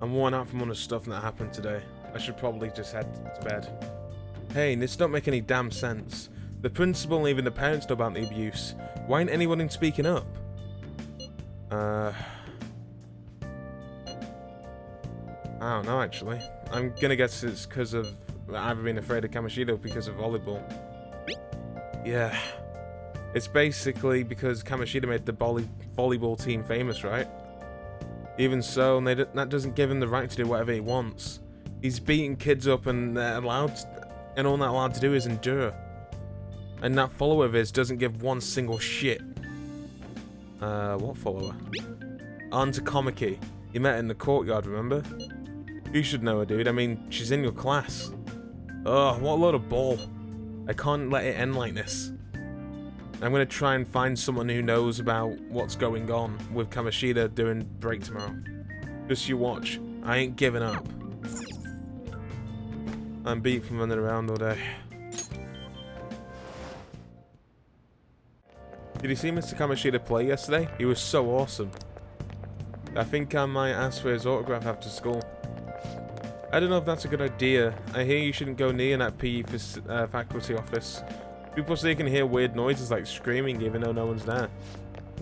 I'm worn out from all the stuff that happened today. I should probably just head to bed. Hey, this don't make any damn sense. The principal and even the parents know about the abuse. Why ain't anyone speaking up? I don't know, actually. I'm gonna guess it's because of either being afraid of Kamoshida or because of volleyball. Yeah. It's basically because Kamoshida made the volleyball team famous, right? Even so, that doesn't give him the right to do whatever he wants. He's beating kids up and all they're allowed to do is endure. And that follower of his doesn't give one single shit. What follower? Auntie Komiki. You met her in the courtyard, remember? You should know her, dude. I mean, she's in your class. Ugh, what a load of bull. I can't let it end like this. I'm gonna try and find someone who knows about what's going on with Kamoshida doing break tomorrow. Just you watch. I ain't giving up. I'm beat from running around all day. Did you see Mr. Kamoshida play yesterday? He was so awesome. I think I might ask for his autograph after school. I don't know if that's a good idea. I hear you shouldn't go near that PE faculty office. People say you can hear weird noises like screaming even though no one's there.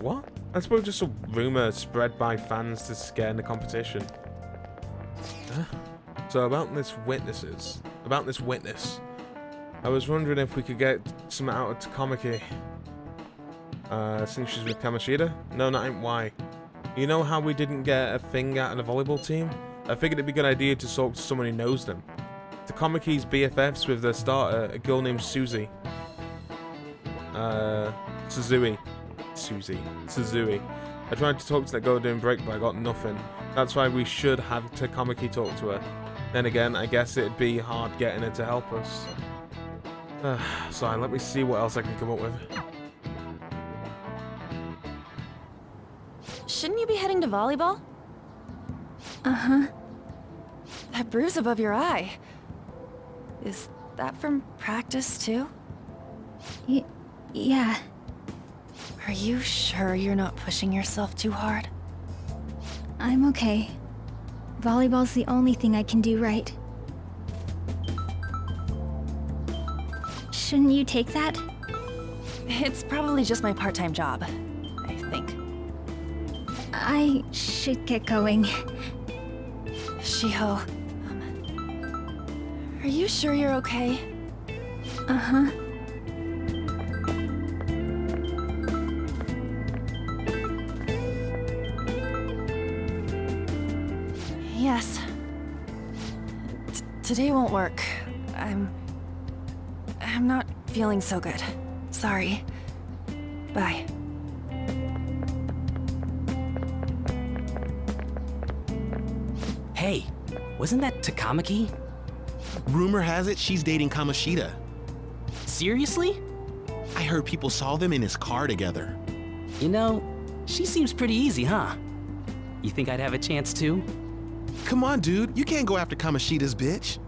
What? I suppose just a rumor spread by fans to scare in the competition. Huh? So about this witness, I was wondering if we could get some out of Takamaki. Since she's with Kamoshida? No, that ain't why. You know how we didn't get a thing out of the volleyball team? I figured it'd be a good idea to talk to someone who knows them. Takamaki's BFFs with their starter, a girl named Susie. Suzui. I tried to talk to that girl during break, but I got nothing. That's why we should have Takamaki talk to her. Then again, I guess it'd be hard getting her to help us. Sorry, let me see what else I can come up with. Shouldn't you be heading to volleyball? Uh-huh. That bruise above your eye. Is that from practice too? Yeah. Are you sure you're not pushing yourself too hard? I'm okay. Volleyball's the only thing I can do right. Shouldn't you take that? It's probably just my part-time job, I think. I should get going. Shiho, are you sure you're okay? Uh-huh. Yes. Today won't work. I'm not feeling so good. Sorry. Bye. Hey, wasn't that Takamaki? Rumor has it she's dating Kamoshida. Seriously? I heard people saw them in his car together. You know, she seems pretty easy, huh? You think I'd have a chance too? Come on, dude. You can't go after Kamoshida's bitch.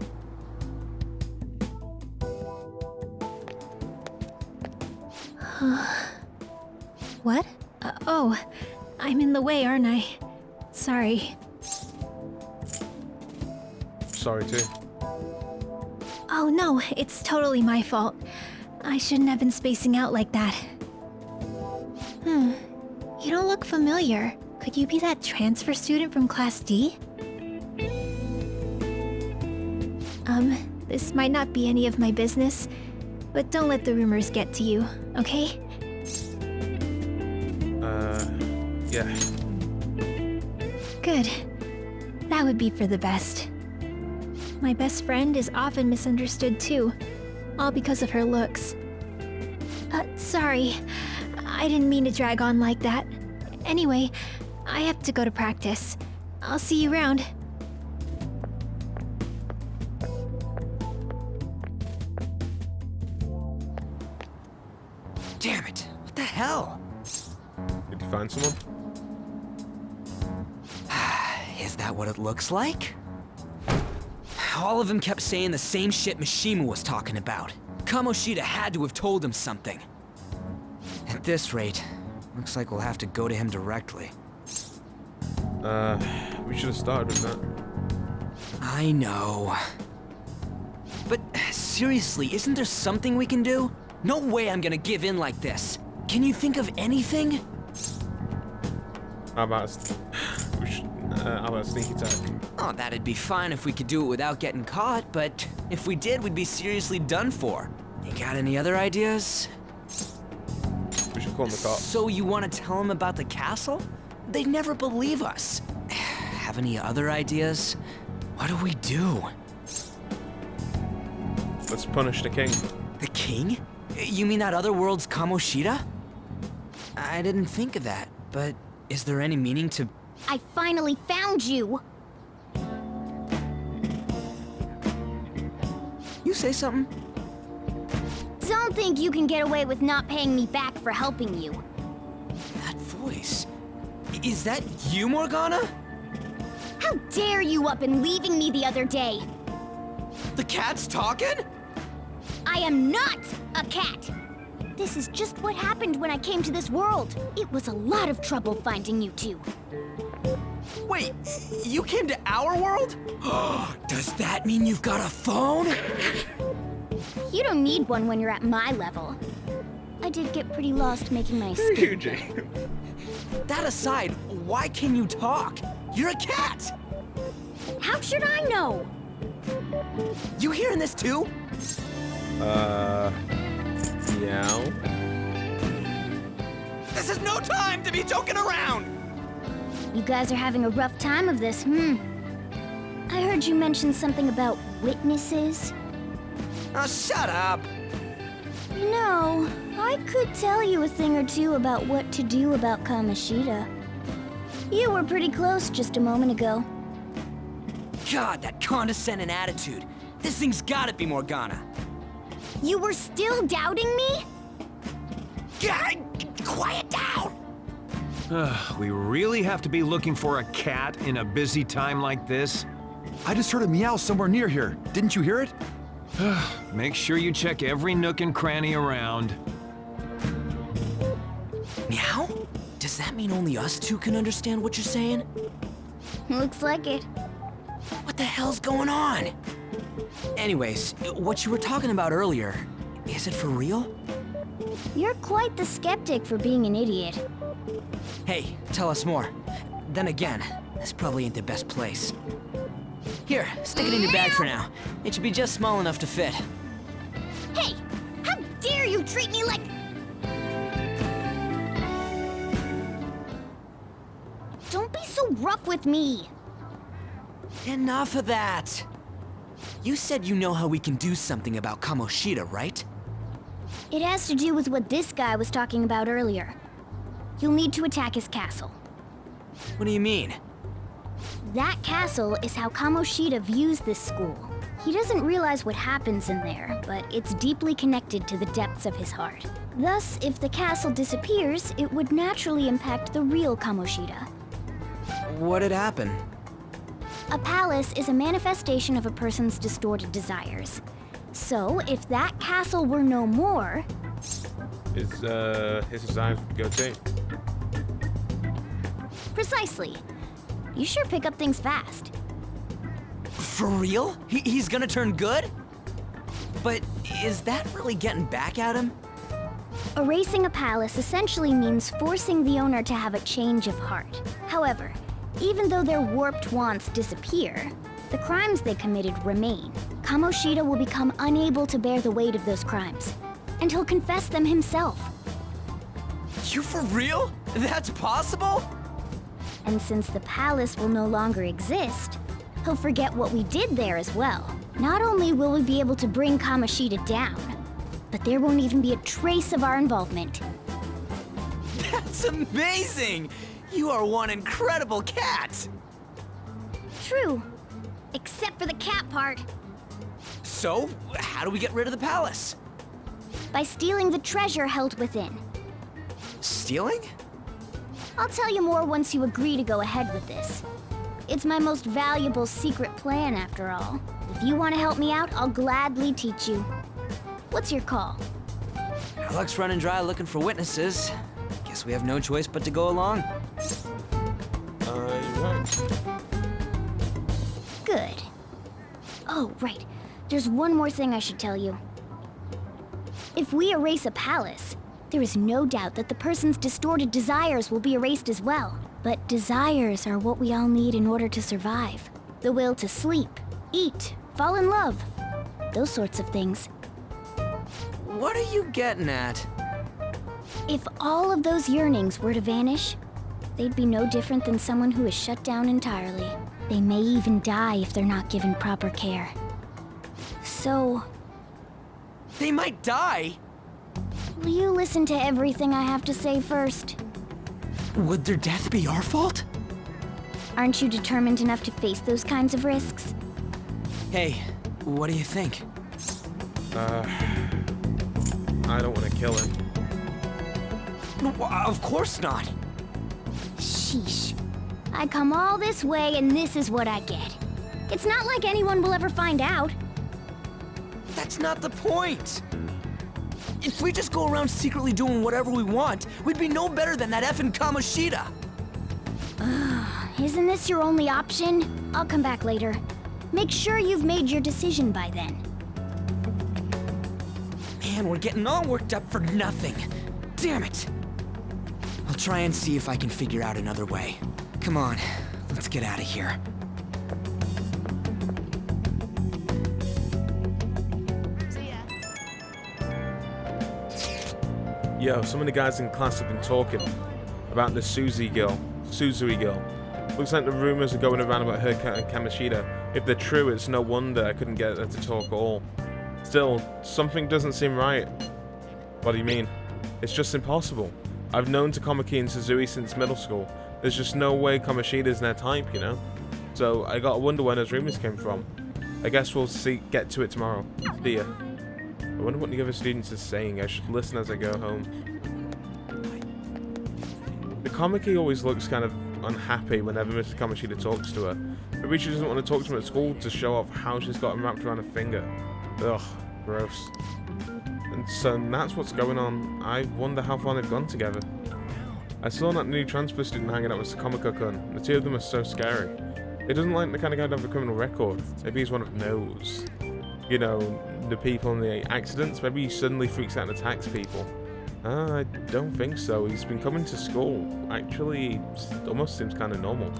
What? Oh, I'm in the way, aren't I? Sorry. Sorry too. Oh no, it's totally my fault. I shouldn't have been spacing out like that. You don't look familiar. Could you be that transfer student from Class D? This might not be any of my business, but don't let the rumors get to you, okay? Yeah. Good. That would be for the best. My best friend is often misunderstood too, all because of her looks. Sorry. I didn't mean to drag on like that. Anyway, I have to go to practice. I'll see you around. Damn it, what the hell? Did you find someone? Is that what it looks like? All of them kept saying the same shit Mishima was talking about. Kamoshida had to have told him something. At this rate, looks like we'll have to go to him directly. We should have started with that. I know. But seriously, isn't there something we can do? No way I'm gonna give in like this. Can you think of anything? How about how about a sneak attack? Oh, that'd be fine if we could do it without getting caught, but if we did, we'd be seriously done for. You got any other ideas? We should call him the cops. So you want to tell them about the castle? They'd never believe us. Have any other ideas? What do we do? Let's punish the king. The king? You mean that other world's Kamoshida? I didn't think of that, but is there any meaning to... I finally found you! You say something? Don't think you can get away with not paying me back for helping you. That voice... Is that you, Morgana? How dare you up and leaving me the other day? The cat's talking? I am not a cat! This is just what happened when I came to this world. It was a lot of trouble finding you two. Wait, you came to our world? Does that mean you've got a phone? You don't need one when you're at my level. I did get pretty lost making my escape. Ryuji. That aside, why can you talk? You're a cat! How should I know? You hearing this too? Yeah. This is no time to be joking around! You guys are having a rough time of this, I heard you mention something about witnesses. Oh, shut up! You know, I could tell you a thing or two about what to do about Kamoshida. You were pretty close just a moment ago. God, that condescending attitude. This thing's gotta be Morgana. You were still doubting me? God, quiet down! We really have to be looking for a cat in a busy time like this? I just heard a meow somewhere near here. Didn't you hear it? Make sure you check every nook and cranny around. Meow? Does that mean only us two can understand what you're saying? Looks like it. What the hell's going on? Anyways, what you were talking about earlier, is it for real? You're quite the skeptic for being an idiot. Hey, tell us more. Then again, this probably ain't the best place. Here, stick it in your bag for now. It should be just small enough to fit. Hey! How dare you treat me like... Don't be so rough with me! Enough of that! You said you know how we can do something about Kamoshida, right? It has to do with what this guy was talking about earlier. You'll need to attack his castle. What do you mean? That castle is how Kamoshida views this school. He doesn't realize what happens in there, but it's deeply connected to the depths of his heart. Thus, if the castle disappears, it would naturally impact the real Kamoshida. What'd happen? A palace is a manifestation of a person's distorted desires. So, if that castle were no more... His desires would go too. Precisely. You sure pick up things fast. For real? He's gonna turn good? But is that really getting back at him? Erasing a palace essentially means forcing the owner to have a change of heart. However, even though their warped wants disappear, the crimes they committed remain. Kamoshida will become unable to bear the weight of those crimes, and he'll confess them himself. You for real? That's possible? And since the palace will no longer exist, he'll forget what we did there as well. Not only will we be able to bring Kamoshida down, but there won't even be a trace of our involvement. That's amazing! You are one incredible cat! True. Except for the cat part. So, how do we get rid of the palace? By stealing the treasure held within. Stealing? I'll tell you more once you agree to go ahead with this. It's my most valuable secret plan, after all. If you want to help me out, I'll gladly teach you. What's your call? Our luck's running dry looking for witnesses. Guess we have no choice but to go along. You're right. Good. Oh, right. There's one more thing I should tell you. If we erase a palace, there is no doubt that the person's distorted desires will be erased as well. But desires are what we all need in order to survive. The will to sleep, eat, fall in love. Those sorts of things. What are you getting at? If all of those yearnings were to vanish, they'd be no different than someone who is shut down entirely. They may even die if they're not given proper care. So, They might die? will you listen to everything I have to say first? Would their death be our fault? Aren't you determined enough to face those kinds of risks? Hey, what do you think? I don't want to kill him. No, of course not. Sheesh. I come all this way and this is what I get. It's not like anyone will ever find out. That's not the point. If we just go around secretly doing whatever we want, we'd be no better than that effing Kamoshida. Isn't this your only option? I'll come back later. Make sure you've made your decision by then. Man, we're getting all worked up for nothing. Damn it. I'll try and see if I can figure out another way. Come on, let's get out of here. Yo, some of the guys in class have been talking about the Suzui girl. Looks like the rumors are going around about her and Kamoshida. If they're true, it's no wonder I couldn't get her to talk at all. Still, something doesn't seem right. What do you mean? It's just impossible. I've known Takomaki and Suzui since middle school. There's just no way Kamoshida's their type, you know? So I gotta wonder where those rumors came from. I guess we'll get to it tomorrow. See ya. I wonder what the other students are saying. I should listen as I go home. The Komaki always looks kind of unhappy whenever Mr. Kamoshida talks to her. Maybe she doesn't want to talk to him at school to show off how she's got him wrapped around her finger. Ugh, gross. And so that's what's going on. I wonder how far they've gone together. I saw that new transfer student hanging out with Sakomako-kun. The two of them are so scary. He doesn't like the kind of guy to have a criminal record. Maybe he's one of those. You know, the people in the accidents. Maybe he suddenly freaks out and attacks people. I don't think so. He's been coming to school. Actually, it almost seems kind of normal.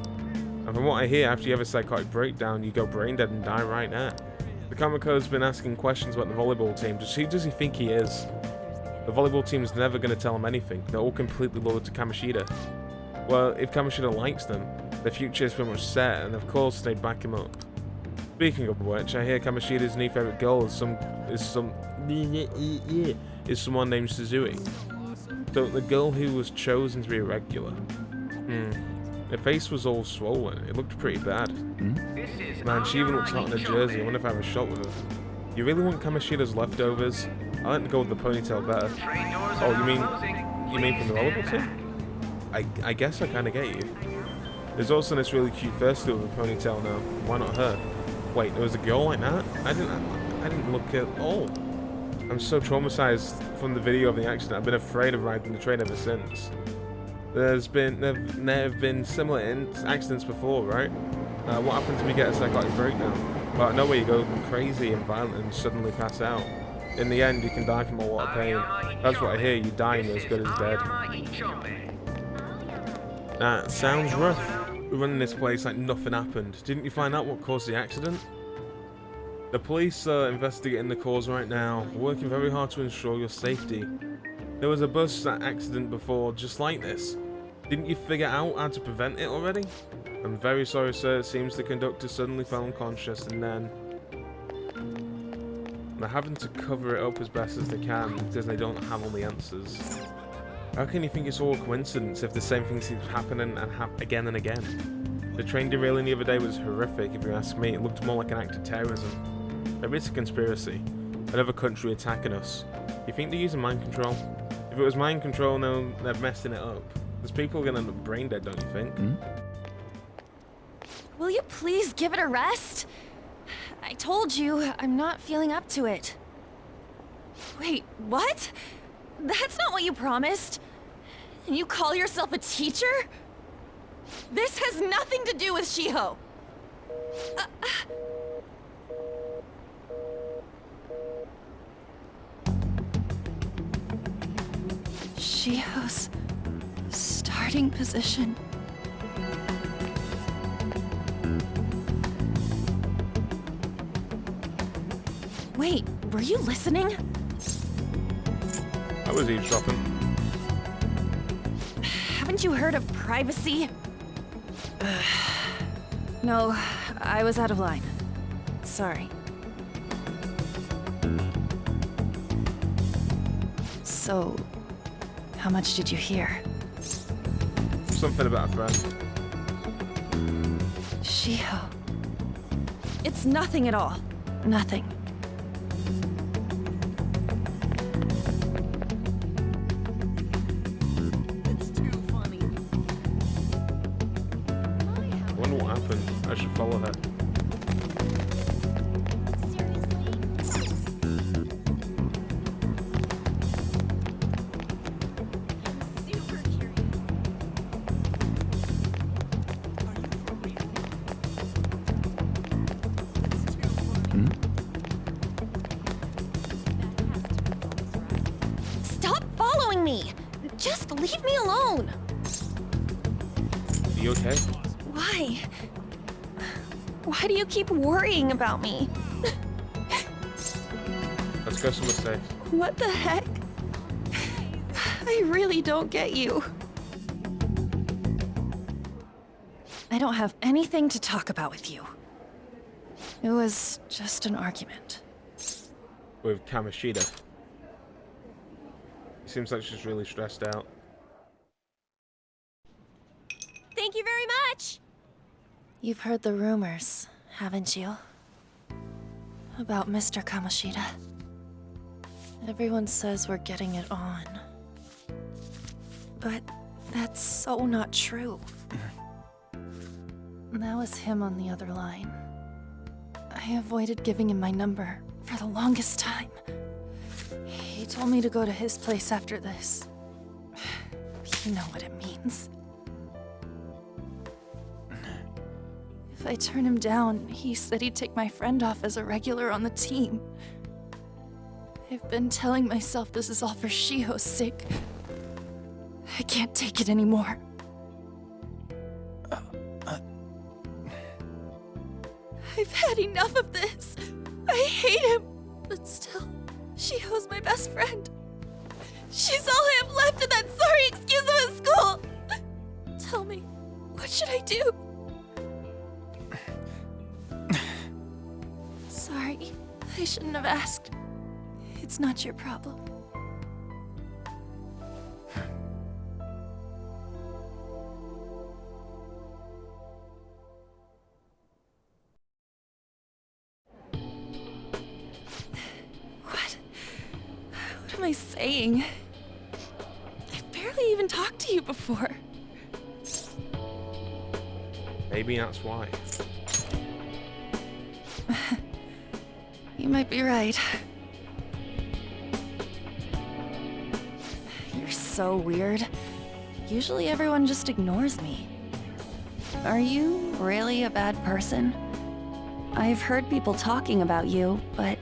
And from what I hear, after you have a psychotic breakdown, you go brain dead and die right now. The Kamiko's been asking questions about the volleyball team. Who does he think he is? The volleyball team's never going to tell him anything. They're all completely loyal to Kamoshida. Well, if Kamoshida likes them, their future is pretty much set, and of course they'd back him up. Speaking of which, I hear Kamoshida's new favorite girl is someone named Suzui. So the girl who was chosen to be a regular. Her face was all swollen. It looked pretty bad. Man, she even looks hot in her jersey. I wonder if I have a shot with her. You really want Kamoshida's leftovers? I like to go with the ponytail better. Oh, you mean from the volleyball team? I guess I kind of get you. There's also this really cute first with a ponytail now. Why not her? Wait, there was a girl like that? I didn't look at all. I'm so traumatized from the video of the accident. I've been afraid of riding the train ever since. There have been similar accidents before, right? What happens if you get a psychotic breakdown? Well, out of nowhere you go crazy and violent and suddenly pass out. In the end, you can die from a lot of pain. That's what I hear. You die and you're as good as dead. That sounds rough. We're running this place like nothing happened. Didn't you find out what caused the accident? The police are investigating the cause right now, working very hard to ensure your safety. There was a bus accident before, just like this. Didn't you figure out how to prevent it already? I'm very sorry, sir. It seems the conductor suddenly fell unconscious and then... They're having to cover it up as best as they can because they don't have all the answers. How can you think it's all a coincidence if the same thing keeps happening and again and again? The train derailing the other day was horrific, if you ask me. It looked more like an act of terrorism. Maybe it's a conspiracy. Another country attacking us. You think they're using mind control? If it was mind control, no, they're messing it up. There's people gonna end up brain dead, don't you think? Will you please give it a rest? I told you, I'm not feeling up to it. Wait, what? That's not what you promised. And you call yourself a teacher? This has nothing to do with Shiho. Shiho's starting position. Wait, were you listening? I was eavesdropping. Haven't you heard of privacy? No, I was out of line. Sorry. So, how much did you hear? Something about a friend. Shiho. It's nothing at all. Nothing. I wonder what happened. I should follow her. Stop following me! Just leave me alone! Are you okay? Why? Why do you keep worrying about me? Let's go somewhere safe. What the heck? I really don't get you. I don't have anything to talk about with you. It was just an argument. With Kamoshida. Seems like she's really stressed out. Thank you very much! You've heard the rumors, haven't you? About Mr. Kamoshida. Everyone says we're getting it on. But that's so not true. That was him on the other line. I avoided giving him my number for the longest time. He told me to go to his place after this. You know what it means. If I turn him down, he said he'd take my friend off as a regular on the team. I've been telling myself this is all for Shiho's sake. I can't take it anymore. I've had enough of this. I hate him. But still, Shiho's my best friend. She's all I have left in that sorry excuse of a school. Tell me, what should I do? Sorry, I shouldn't have asked. It's not your problem. What am I saying? I've barely even talked to you before. Maybe that's why. You might be right. You're so weird. Usually everyone just ignores me. Are you really a bad person? I've heard people talking about you, but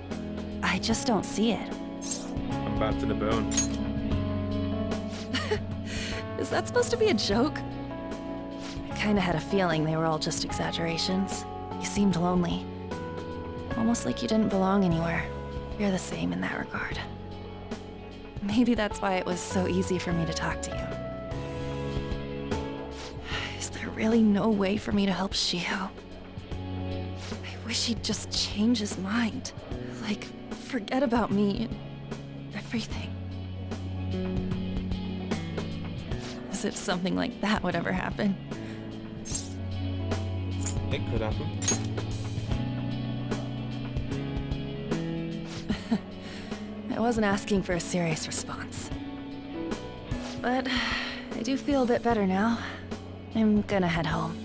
I just don't see it. I'm bad to the bone. Is that supposed to be a joke? I kinda had a feeling they were all just exaggerations. You seemed lonely. Almost like you didn't belong anywhere. You're the same in that regard. Maybe that's why it was so easy for me to talk to you. Is there really no way for me to help Shiho? I wish he'd just change his mind. Like, forget about me and everything. As if something like that would ever happen. It could happen. I wasn't asking for a serious response. But I do feel a bit better now. I'm gonna head home.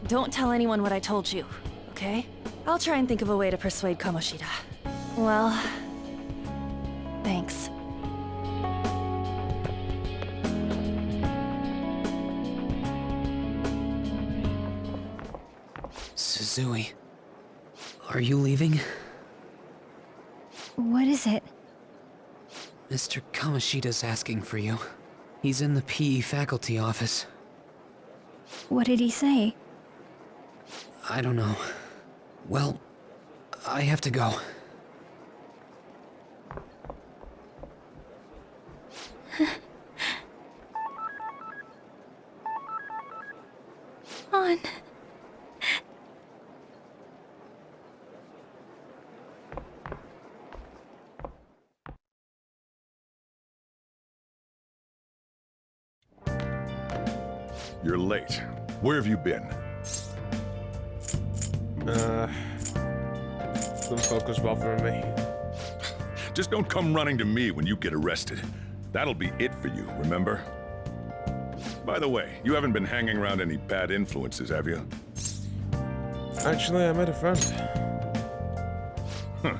Don't tell anyone what I told you, okay? I'll try and think of a way to persuade Kamoshida. Well, thanks. Suzui. Are you leaving? What is it? Mr. Kamoshida's asking for you. He's in the PE faculty office. What did he say? I don't know. Well, I have to go. On. You're late. Where have you been? Some focus bothering me. Just don't come running to me when you get arrested. That'll be it for you, remember? By the way, you haven't been hanging around any bad influences, have you? Actually, I made a friend. Huh.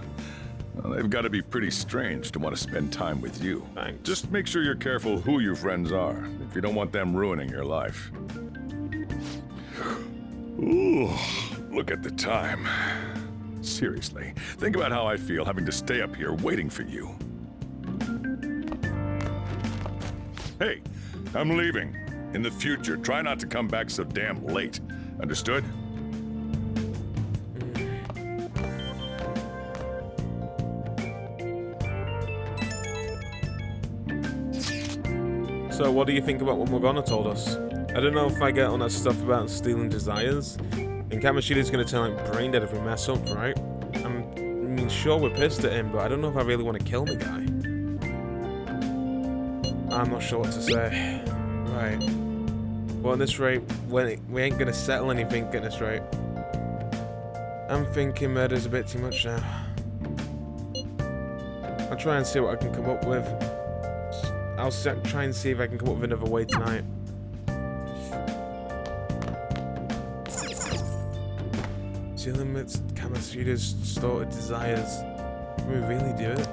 Well, they've got to be pretty strange to want to spend time with you. Thanks. Just make sure you're careful who your friends are, if you don't want them ruining your life. Ooh, look at the time. Seriously, think about how I feel having to stay up here waiting for you. Hey, I'm leaving. In the future, try not to come back so damn late. Understood? So what do you think about what Morgana told us? I don't know if I get on that stuff about stealing desires. And Kamoshida's gonna turn like brain dead if we mess up, right? I mean, sure, we're pissed at him, but I don't know if I really want to kill the guy. I'm not sure what to say. Right. Well, at this rate, we ain't gonna settle anything at this rate. I'm thinking murder's a bit too much now. I'll try and see what I can come up with. I'll try and see if I can come up with another way tonight. To limit Kamoshida's distorted desires. Can we really do it?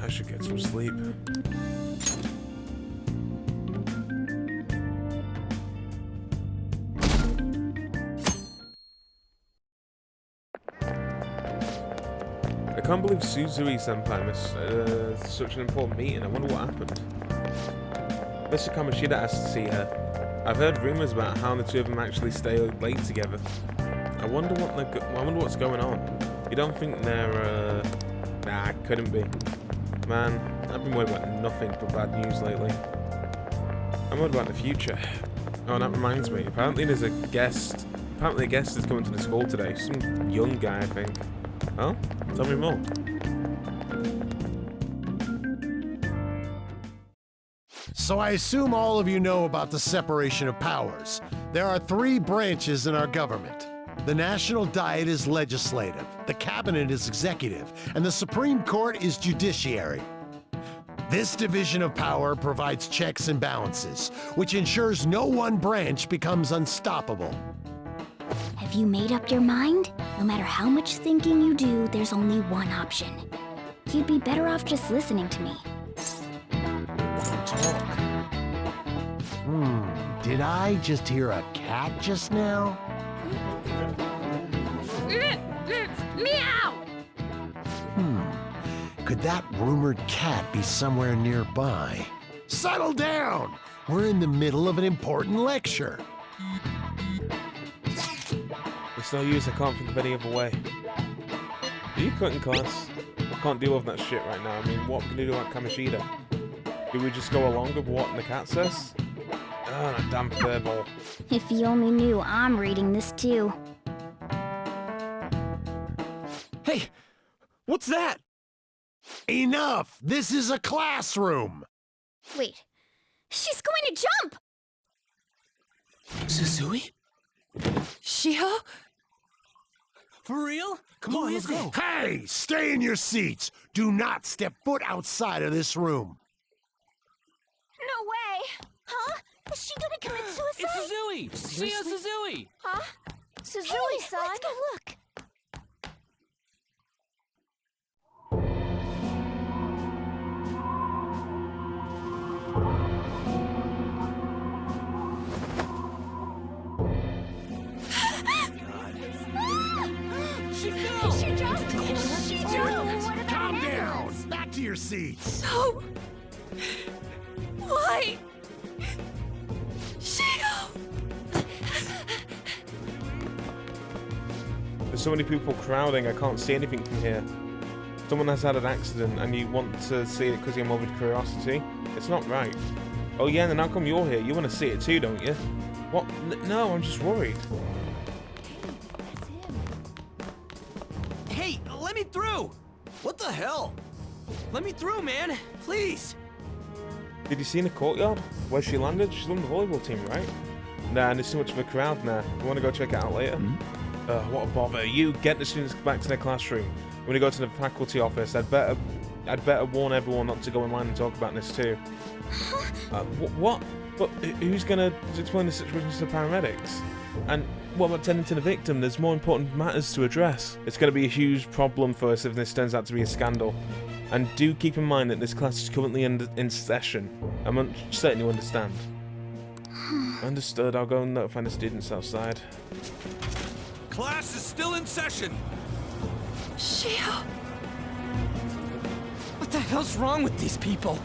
I should get some sleep. I can't believe Suzui-senpai missed such an important meeting. I wonder what happened. Mr. Kamoshida asked to see her. I've heard rumors about how the two of them actually stay late together. I wonder what's going on. You don't think they're Nah, it couldn't be. Man, I've been worried about nothing but bad news lately. I'm worried about the future. Oh, and that reminds me. Apparently there's a guest. Apparently a guest is coming to the school today. Some young guy, I think. Oh? Tell me more. So I assume all of you know about the separation of powers. There are 3 branches in our government. The National Diet is legislative, the Cabinet is executive, and the Supreme Court is judiciary. This division of power provides checks and balances, which ensures no one branch becomes unstoppable. Have you made up your mind? No matter how much thinking you do, there's only one option. You'd be better off just listening to me. Did I just hear a cat just now? Meow! Could that rumored cat be somewhere nearby? Settle down! We're in the middle of an important lecture. It's no use, I can't think of any other way. Are you cutting class? I can't deal with that shit right now. I mean, what can you do about Kamoshida? Do we just go along with what the cat says? Oh, that damn furball. If you only knew, I'm reading this too. Hey, what's that? Enough! This is a classroom! Wait, she's going to jump! Suzui? Shiho? For real? Come on, let's go. Hey! Stay in your seats! Do not step foot outside of this room! No way! Huh? Is she gonna commit suicide? It's Suzui! Shio Suzui! Huh? Suzui-san? Let's go look. seats. No! Why? Shio! There's so many people crowding, I can't see anything from here. Someone has had an accident and you want to see it because you're morbid curiosity? It's not right. Oh yeah, then how come you're here? You want to see it too, don't you? What? No, I'm just worried. Hey, let me through! What the hell? Let me through, man! Please! Did you see in the courtyard? Where she landed? She's on the volleyball team, right? Nah, and there's too much of a crowd now. You want to go check it out later? What a bother. You get the students back to their classroom. When you go to the faculty office, I'd better warn everyone not to go in line and talk about this too. What? But who's gonna explain the situation to the paramedics? And what about tending to the victim? There's more important matters to address. It's gonna be a huge problem for us if this turns out to be a scandal. And do keep in mind that this class is currently in session. I'm certain you understand. Understood. I'll go and notify the students outside. Class is still in session. Shio! What the hell's wrong with these people?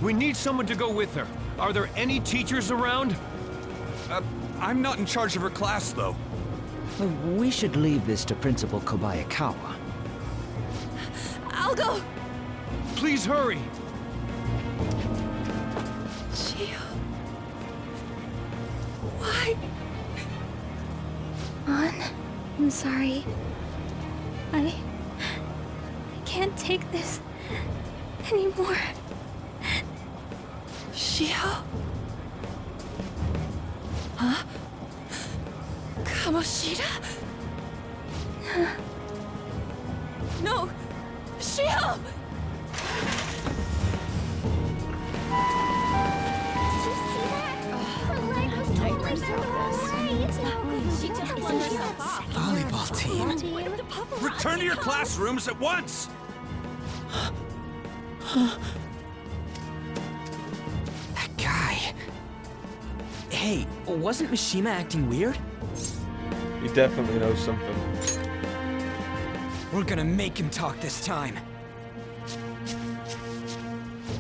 We need someone to go with her. Are there any teachers around? I'm not in charge of her class, though. We should leave this to Principal Kobayakawa. I'll go! Please hurry. Shio. Why? Vaughan, I'm sorry. I can't take this anymore. Shio? Huh? Kamoshida? No! Shio! Did you see that? Her leg was totally away. It's not good. She took herself off. Volleyball team. Return to your classrooms at once! That guy. Hey, wasn't Mishima acting weird? He definitely knows something. We're gonna make him talk this time.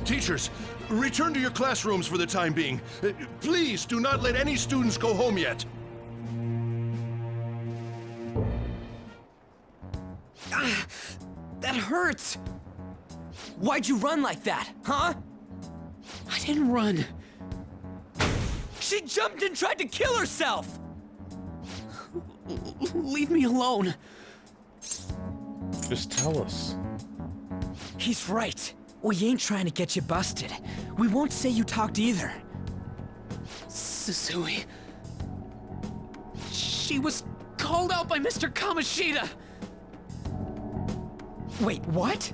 Teachers, return to your classrooms for the time being. Please do not let any students go home yet. That hurts! Why'd you run like that, huh? I didn't run. She jumped and tried to kill herself! Leave me alone. Just tell us. He's right. We ain't trying to get you busted. We won't say you talked either. Susui. She was called out by Mr. Kamoshida. Wait, what?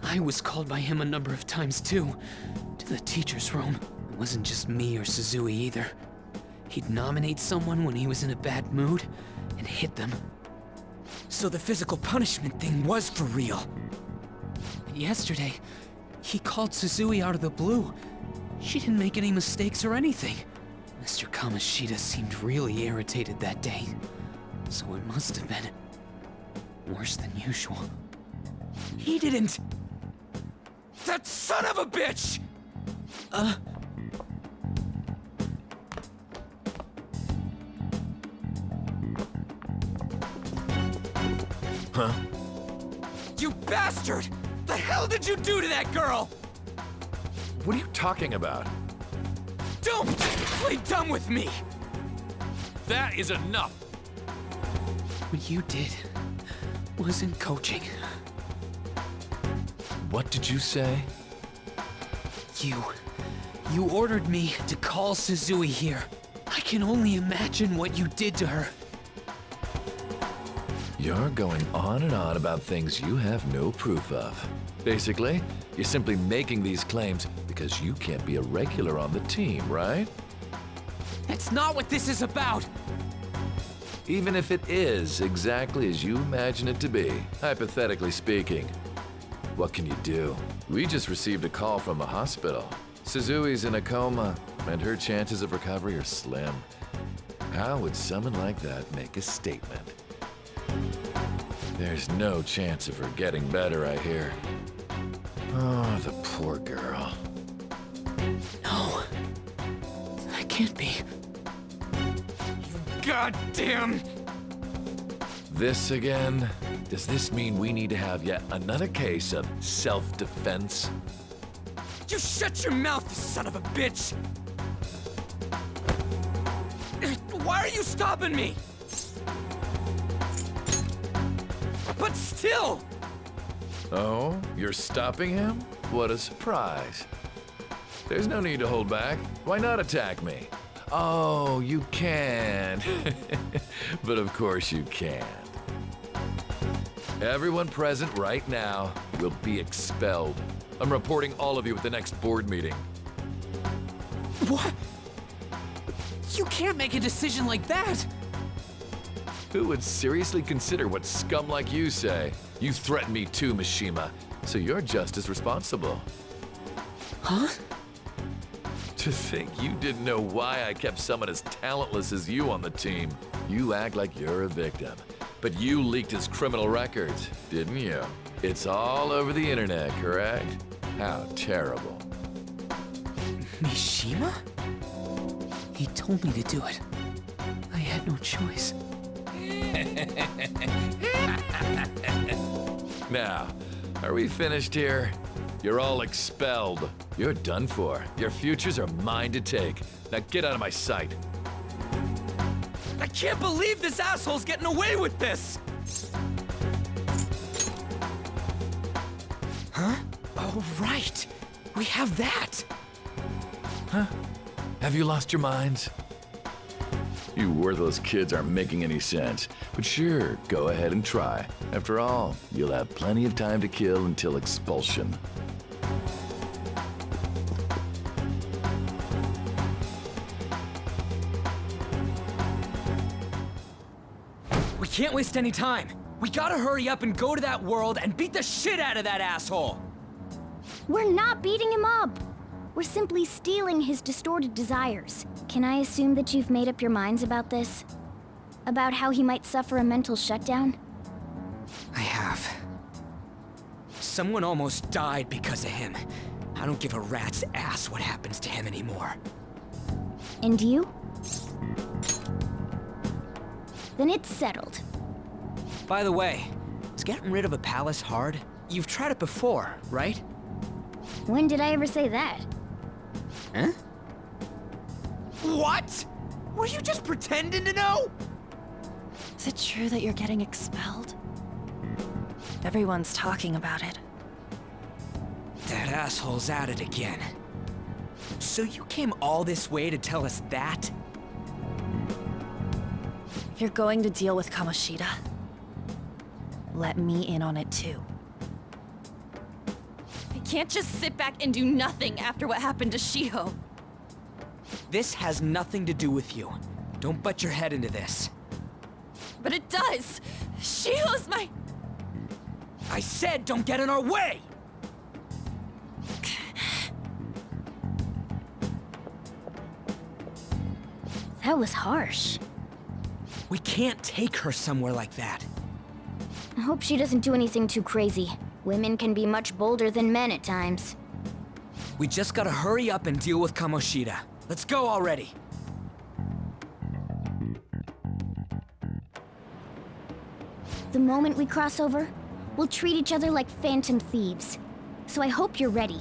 I was called by him a number of times too, to the teacher's room. It wasn't just me or Suzui either. He'd nominate someone when he was in a bad mood and hit them. So the physical punishment thing was for real. And yesterday, he called Suzui out of the blue. She didn't make any mistakes or anything. Mr. Kamoshida seemed really irritated that day, so it must have been worse than usual. He didn't... That son of a bitch! Huh? You bastard! The hell did you do to that girl? What are you talking about? Don't play dumb with me! That is enough. What you did wasn't coaching. What did you say? You ordered me to call Suzui here. I can only imagine what you did to her. You're going on and on about things you have no proof of. Basically, you're simply making these claims because you can't be a regular on the team, right? That's not what this is about! Even if it is exactly as you imagine it to be, hypothetically speaking, what can you do? We just received a call from the hospital. Suzui's in a coma, and her chances of recovery are slim. How would someone like that make a statement? There's no chance of her getting better, I hear. Oh, the poor girl. No. That can't be. You goddamn... This again? Does this mean we need to have yet another case of self-defense? You shut your mouth, you son of a bitch! Why are you stopping me? But still! Oh, you're stopping him? What a surprise. There's no need to hold back. Why not attack me? Oh, you can. But of course you can't. Everyone present right now will be expelled. I'm reporting all of you at the next board meeting. What? You can't make a decision like that! Who would seriously consider what scum like you say? You threatened me too, Mishima, so you're just as responsible. Huh? To think you didn't know why I kept someone as talentless as you on the team. You act like you're a victim, but you leaked his criminal records, didn't you? It's all over the internet, correct? How terrible. Mishima? He told me to do it. I had no choice. Now, are we finished here? You're all expelled. You're done for. Your futures are mine to take. Now get out of my sight. I can't believe this asshole's getting away with this! Huh? Oh, right. We have that. Huh? Have you lost your minds? You worthless kids aren't making any sense. But sure, go ahead and try. After all, you'll have plenty of time to kill until expulsion. We can't waste any time. We gotta hurry up and go to that world and beat the shit out of that asshole! We're not beating him up. We're simply stealing his distorted desires. Can I assume that you've made up your minds about this? About how he might suffer a mental shutdown? I have. Someone almost died because of him. I don't give a rat's ass what happens to him anymore. And you? Then it's settled. By the way, is getting rid of a palace hard? You've tried it before, right? When did I ever say that? Huh? What? Were you just pretending to know? Is it true that you're getting expelled? Everyone's talking about it. That asshole's at it again. So you came all this way to tell us that? If you're going to deal with Kamoshida, let me in on it too. I can't just sit back and do nothing after what happened to Shiho. This has nothing to do with you. Don't butt your head into this. But it does! Shiho's my... I said don't get in our way! That was harsh. We can't take her somewhere like that. I hope she doesn't do anything too crazy. Women can be much bolder than men at times. We just gotta hurry up and deal with Kamoshida. Let's go already. The moment we cross over, we'll treat each other like phantom thieves. So I hope you're ready.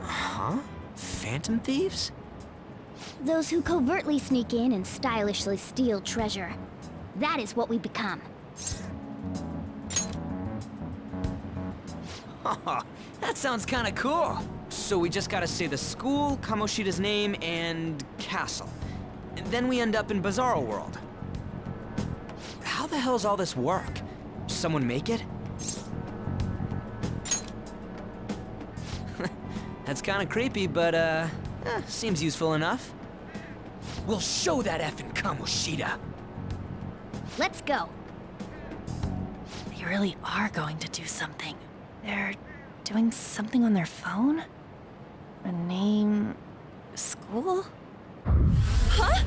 Huh? Phantom thieves? Those who covertly sneak in and stylishly steal treasure. That is what we become. That sounds kinda cool. So we just gotta say the school, Kamoshida's name, and castle. And then we end up in Bizarro World. How the hell's all this work? Someone make it? That's kinda creepy, but seems useful enough. We'll show that effing Kamoshida! Let's go. They really are going to do something. They're doing something on their phone? A name... school? Huh?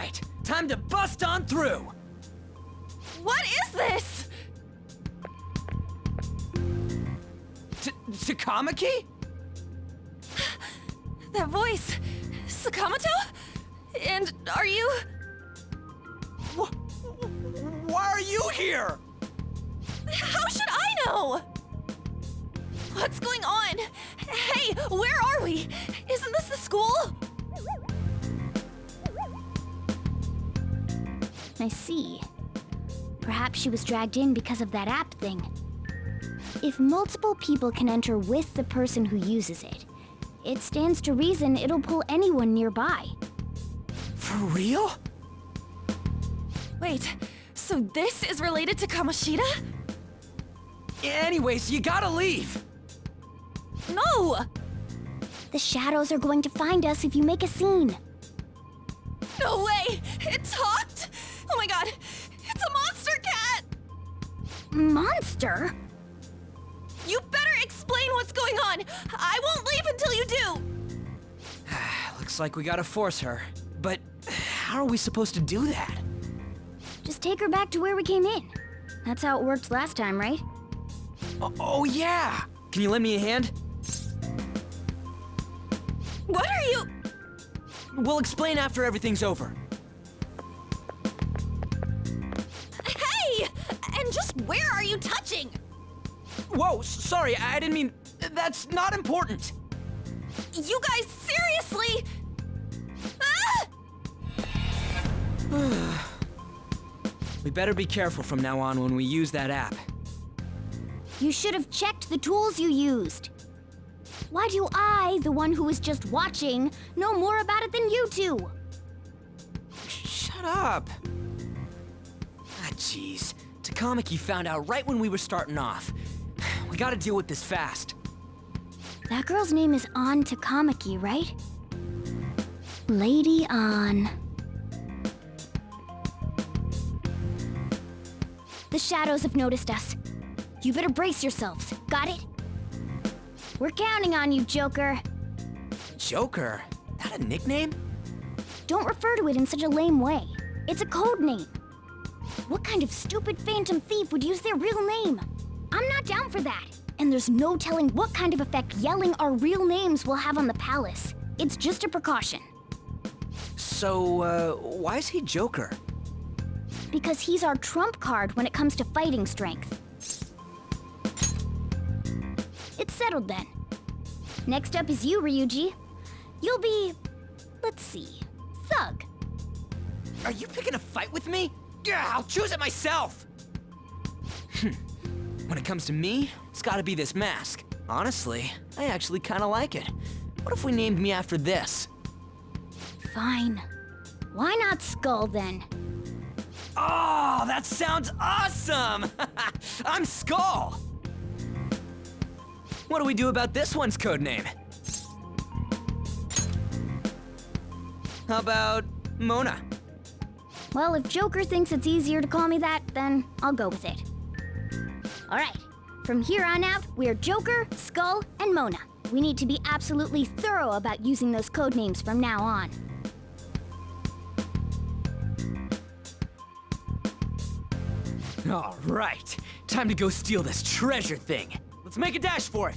right, time to bust on through. What is this? Takamaki? That voice. Sakamoto? And are you... Why are you here? How should I know? What's going on? Hey, where are we? Isn't this the school? I see. Perhaps she was dragged in because of that app thing. If multiple people can enter with the person who uses it, it stands to reason it'll pull anyone nearby. For real? Wait, so this is related to Kamoshida? Anyways, you gotta leave. No! The shadows are going to find us if you make a scene. No way! It talked? Oh my god, it's a monster cat! Monster? You better explain what's going on! I won't leave until you do! Looks like we gotta force her. But how are we supposed to do that? Just take her back to where we came in. That's how it worked last time, right? Oh yeah! Can you lend me a hand? What are you... We'll explain after everything's over. Hey! And just where are you touching? Whoa, sorry, I didn't mean... That's not important. You guys, seriously? Ah! We better be careful from now on when we use that app. You should have checked the tools you used. Why do I, the one who was just watching, know more about it than you two? Shut up. Jeez. Takamaki found out right when we were starting off. We gotta deal with this fast. That girl's name is An Takamaki, right? Lady An. The shadows have noticed us. You better brace yourselves. Got it? We're counting on you, Joker. Joker? That a nickname? Don't refer to it in such a lame way. It's a code name. What kind of stupid phantom thief would use their real name? I'm not down for that. And there's no telling what kind of effect yelling our real names will have on the palace. It's just a precaution. So, why is he Joker? Because he's our trump card when it comes to fighting strength. It's settled then. Next up is you, Ryuji. You'll be... let's see... Thug. Are you picking a fight with me? Yeah, I'll choose it myself! When it comes to me, it's gotta be this mask. Honestly, I actually kinda like it. What if we named me after this? Fine. Why not Skull then? Oh, that sounds awesome! I'm Skull! What do we do about this one's codename? How about Mona? Well, if Joker thinks it's easier to call me that, then I'll go with it. Alright, from here on out, we're Joker, Skull, and Mona. We need to be absolutely thorough about using those codenames from now on. All right, time to go steal this treasure thing. Let's make a dash for it.